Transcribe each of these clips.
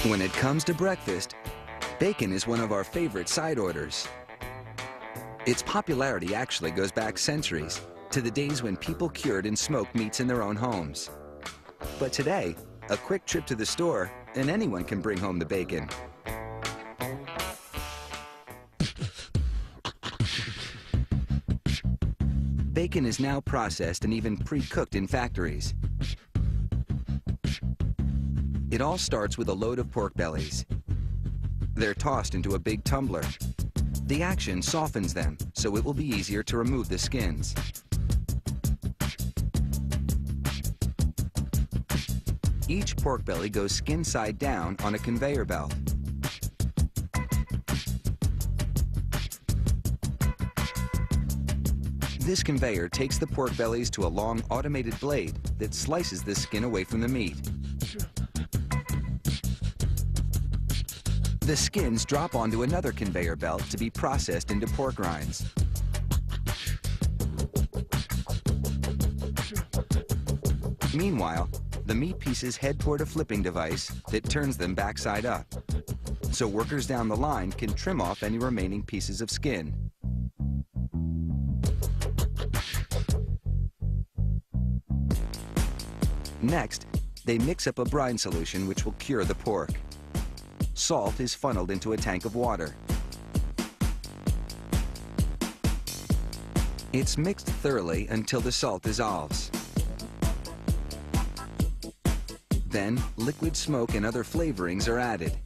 When it comes to breakfast, bacon is one of our favorite side orders. Its popularity actually goes back centuries, to the days when people cured and smoked meats in their own homes. But today, a quick trip to the store and anyone can bring home the bacon. Bacon is now processed and even pre-cooked in factories. It all starts with a load of pork bellies. They're tossed into a big tumbler. The action softens them, so it will be easier to remove the skins. Each pork belly goes skin side down on a conveyor belt. This conveyor takes the pork bellies to a long automated blade that slices the skin away from the meat. The skins drop onto another conveyor belt to be processed into pork rinds. Meanwhile, the meat pieces head toward a flipping device that turns them backside up, so workers down the line can trim off any remaining pieces of skin. Next, they mix up a brine solution which will cure the pork. Salt is funneled into a tank of water. It's mixed thoroughly until the salt dissolves. Then, liquid smoke and other flavorings are added.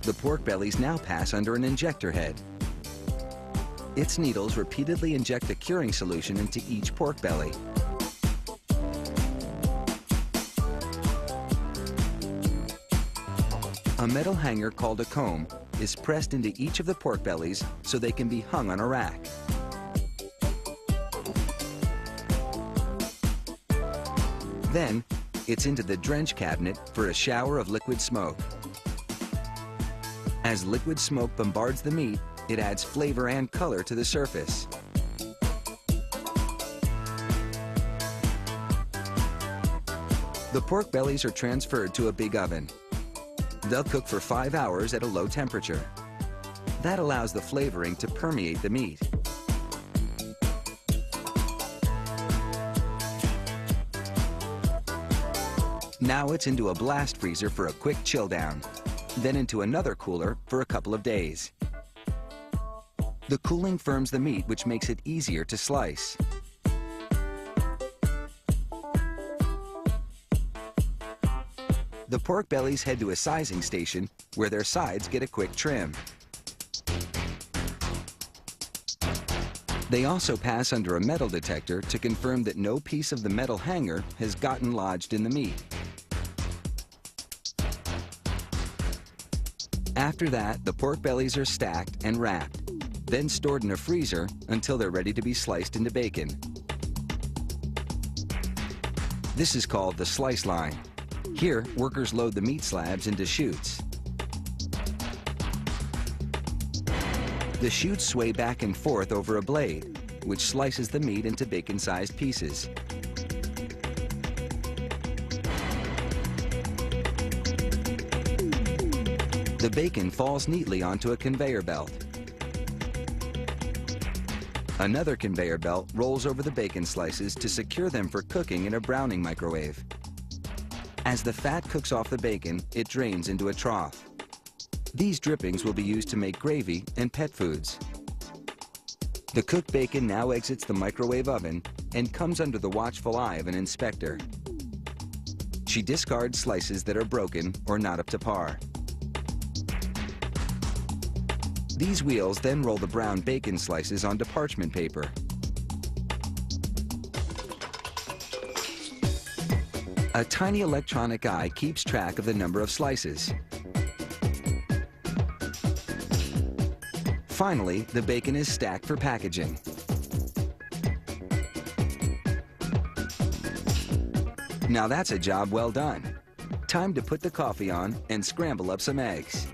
The pork bellies now pass under an injector head. Its needles repeatedly inject the curing solution into each pork belly. A metal hanger called a comb is pressed into each of the pork bellies so they can be hung on a rack. Then, it's into the drench cabinet for a shower of liquid smoke. As liquid smoke bombards the meat, it adds flavor and color to the surface. The pork bellies are transferred to a big oven. They'll cook for 5 hours at a low temperature. That allows the flavoring to permeate the meat. Now it's into a blast freezer for a quick chill down, then into another cooler for a couple of days. The cooling firms the meat, which makes it easier to slice. The pork bellies head to a sizing station where their sides get a quick trim. They also pass under a metal detector to confirm that no piece of the metal hanger has gotten lodged in the meat. After that, the pork bellies are stacked and wrapped, then stored in a freezer until they're ready to be sliced into bacon. This is called the slice line. Here, workers load the meat slabs into chutes. The chutes sway back and forth over a blade, which slices the meat into bacon-sized pieces. The bacon falls neatly onto a conveyor belt. Another conveyor belt rolls over the bacon slices to secure them for cooking in a browning microwave. As the fat cooks off the bacon, it drains into a trough. These drippings will be used to make gravy and pet foods. The cooked bacon now exits the microwave oven and comes under the watchful eye of an inspector. She discards slices that are broken or not up to par. These wheels then roll the brown bacon slices onto parchment paper. A tiny electronic eye keeps track of the number of slices. Finally, the bacon is stacked for packaging. Now that's a job well done. Time to put the coffee on and scramble up some eggs.